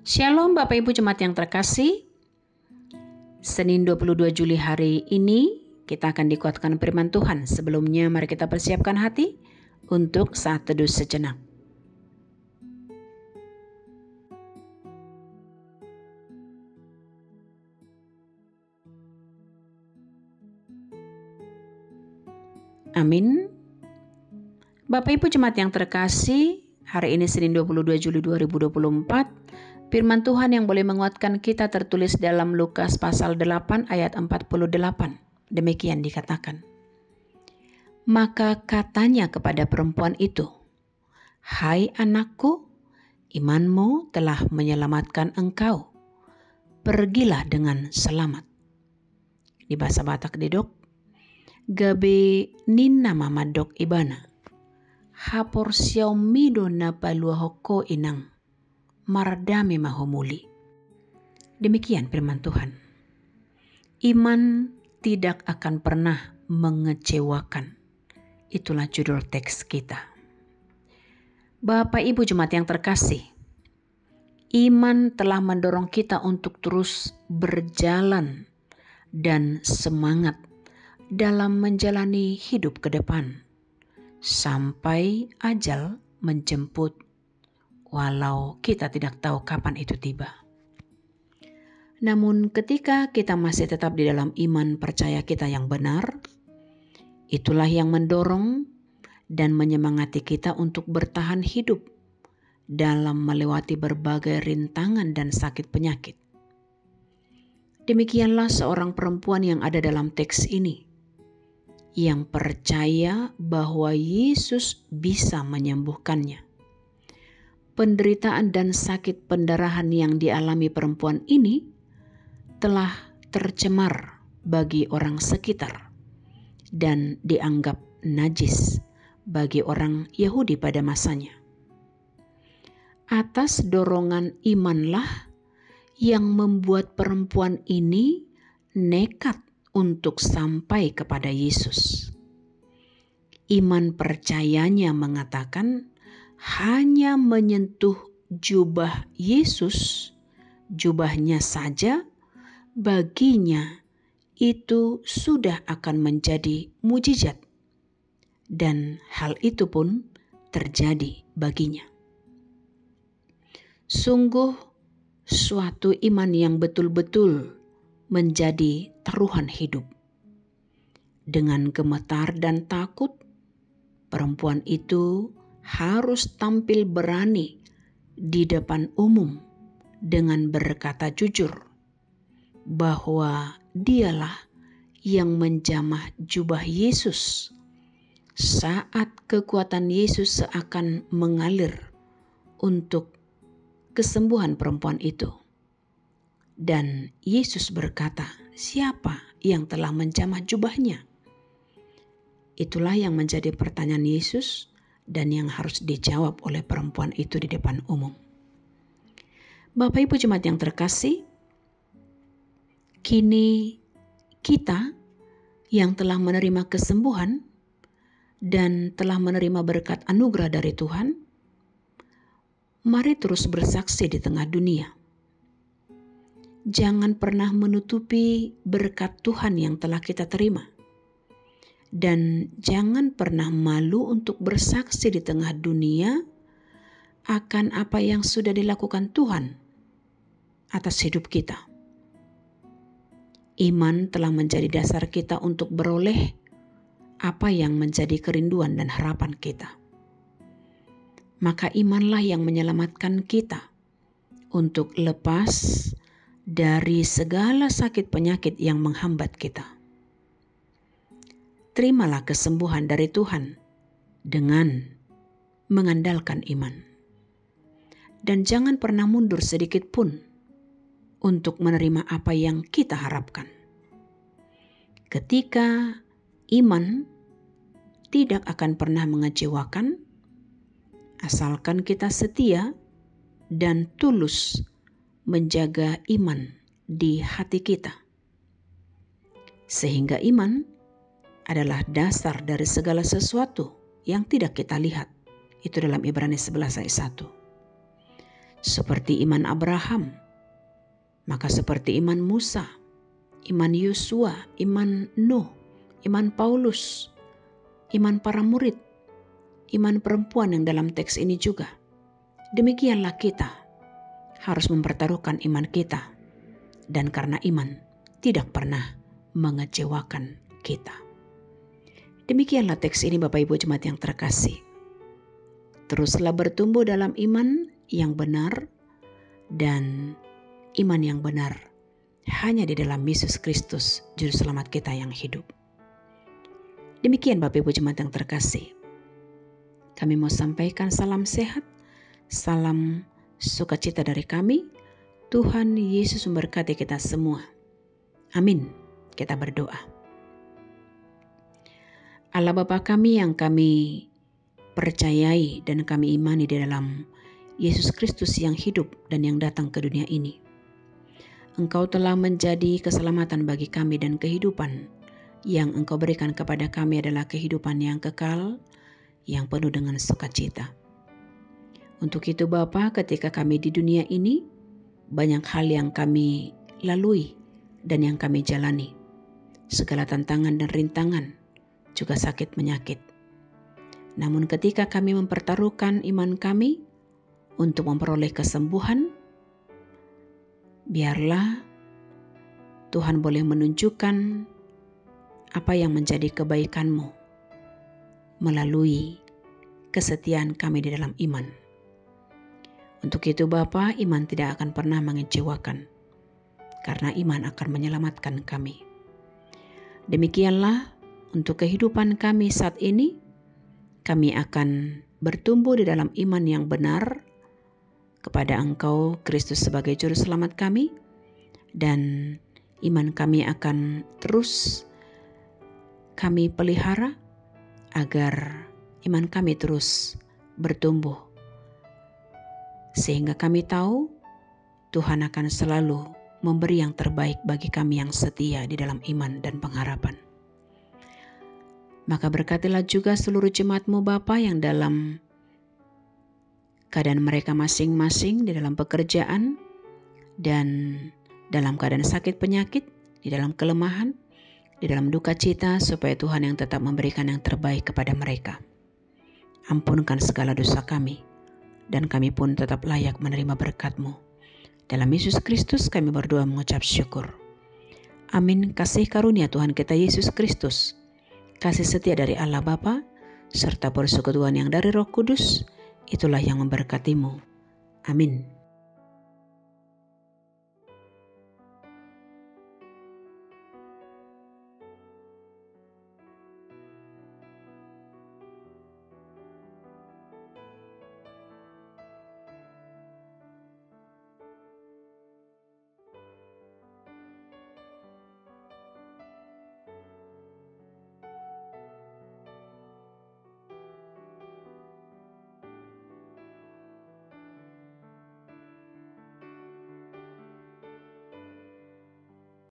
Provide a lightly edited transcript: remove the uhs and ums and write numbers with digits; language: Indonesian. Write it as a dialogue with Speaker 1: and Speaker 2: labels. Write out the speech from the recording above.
Speaker 1: Shalom Bapak Ibu Jemaat yang terkasih. Senin 22 Juli hari ini kita akan dikuatkan firman Tuhan. Sebelumnya mari kita persiapkan hati untuk saat teduh sejenak. Amin. Bapak Ibu Jemaat yang terkasih, hari ini Senin 22 Juli 2024, firman Tuhan yang boleh menguatkan kita tertulis dalam Lukas pasal 8 ayat 48. Demikian dikatakan. Maka katanya kepada perempuan itu, "Hai anakku, imanmu telah menyelamatkan engkau. Pergilah dengan selamat." Di bahasa Batak Dedok, gabe ninna mamadok ibana. Hapor siomido na paluahoko inang. Mardame mahomuli. Demikian firman Tuhan. Iman tidak akan pernah mengecewakan. Itulah judul teks kita. Bapak Ibu Jemaat yang terkasih, iman telah mendorong kita untuk terus berjalan dan semangat dalam menjalani hidup ke depan sampai ajal menjemput, walau kita tidak tahu kapan itu tiba. Namun ketika kita masih tetap di dalam iman percaya kita yang benar, itulah yang mendorong dan menyemangati kita untuk bertahan hidup dalam melewati berbagai rintangan dan sakit penyakit. Demikianlah seorang perempuan yang ada dalam teks ini, yang percaya bahwa Yesus bisa menyembuhkannya. Penderitaan dan sakit pendarahan yang dialami perempuan ini telah tercemar bagi orang sekitar dan dianggap najis bagi orang Yahudi pada masanya. Atas dorongan imanlah yang membuat perempuan ini nekat untuk sampai kepada Yesus. Iman percayanya mengatakan hanya menyentuh jubah Yesus, jubahnya saja, baginya itu sudah akan menjadi mujizat. Dan hal itu pun terjadi baginya. Sungguh suatu iman yang betul-betul menjadi taruhan hidup. Dengan gemetar dan takut, perempuan itu harus tampil berani di depan umum dengan berkata jujur bahwa dialah yang menjamah jubah Yesus saat kekuatan Yesus seakan mengalir untuk kesembuhan perempuan itu. Dan Yesus berkata, "Siapa yang telah menjamah jubahnya?" Itulah yang menjadi pertanyaan Yesus dan yang harus dijawab oleh perempuan itu di depan umum. Bapak Ibu Jemaat yang terkasih, kini kita yang telah menerima kesembuhan dan telah menerima berkat anugerah dari Tuhan, mari terus bersaksi di tengah dunia. Jangan pernah menutupi berkat Tuhan yang telah kita terima. Dan jangan pernah malu untuk bersaksi di tengah dunia akan apa yang sudah dilakukan Tuhan atas hidup kita. Iman telah menjadi dasar kita untuk beroleh apa yang menjadi kerinduan dan harapan kita. Maka imanlah yang menyelamatkan kita untuk lepas dari segala sakit penyakit yang menghambat kita. Terimalah kesembuhan dari Tuhan dengan mengandalkan iman. Dan jangan pernah mundur sedikit pun untuk menerima apa yang kita harapkan. Ketika iman tidak akan pernah mengecewakan, asalkan kita setia dan tulus menjaga iman di hati kita. Sehingga iman adalah dasar dari segala sesuatu yang tidak kita lihat. Itu dalam Ibrani 11 ayat 1. seperti iman Abraham, maka seperti iman Musa, iman Yosua, iman Nuh, iman Paulus, iman para murid, iman perempuan yang dalam teks ini juga. Demikianlah kita harus mempertaruhkan iman kita, dan karena iman tidak pernah mengecewakan kita. Demikianlah teks ini Bapak Ibu Jemaat yang terkasih. Teruslah bertumbuh dalam iman yang benar, dan iman yang benar hanya di dalam Yesus Kristus, Juru Selamat kita yang hidup. Demikian Bapak Ibu Jemaat yang terkasih. Kami mau sampaikan salam sehat, salam sukacita dari kami. Tuhan Yesus memberkati kita semua. Amin. Kita berdoa. Allah Bapa kami yang kami percayai dan kami imani di dalam Yesus Kristus yang hidup dan yang datang ke dunia ini. Engkau telah menjadi keselamatan bagi kami, dan kehidupan yang Engkau berikan kepada kami adalah kehidupan yang kekal, yang penuh dengan sukacita. Untuk itu Bapa, ketika kami di dunia ini, banyak hal yang kami lalui dan yang kami jalani. Segala tantangan dan rintangan, juga sakit penyakit. Namun ketika kami mempertaruhkan iman kami untuk memperoleh kesembuhan, biarlah Tuhan boleh menunjukkan apa yang menjadi kebaikan-Mu melalui kesetiaan kami di dalam iman. Untuk itu Bapa, iman tidak akan pernah mengecewakan, karena iman akan menyelamatkan kami. Demikianlah untuk kehidupan kami saat ini, kami akan bertumbuh di dalam iman yang benar kepada Engkau, Kristus sebagai Juru Selamat kami, dan iman kami akan terus kami pelihara agar iman kami terus bertumbuh, sehingga kami tahu Tuhan akan selalu memberi yang terbaik bagi kami yang setia di dalam iman dan pengharapan. Maka berkatilah juga seluruh jemaat-Mu Bapa yang dalam keadaan mereka masing-masing, di dalam pekerjaan dan dalam keadaan sakit penyakit, di dalam kelemahan, di dalam duka cita, supaya Tuhan yang tetap memberikan yang terbaik kepada mereka. Ampunkan segala dosa kami, dan kami pun tetap layak menerima berkat-Mu. Dalam Yesus Kristus kami berdoa mengucap syukur. Amin. Kasih karunia Tuhan kita Yesus Kristus, kasih setia dari Allah Bapa, serta persekutuan yang dari Roh Kudus, itulah yang memberkatimu. Amin.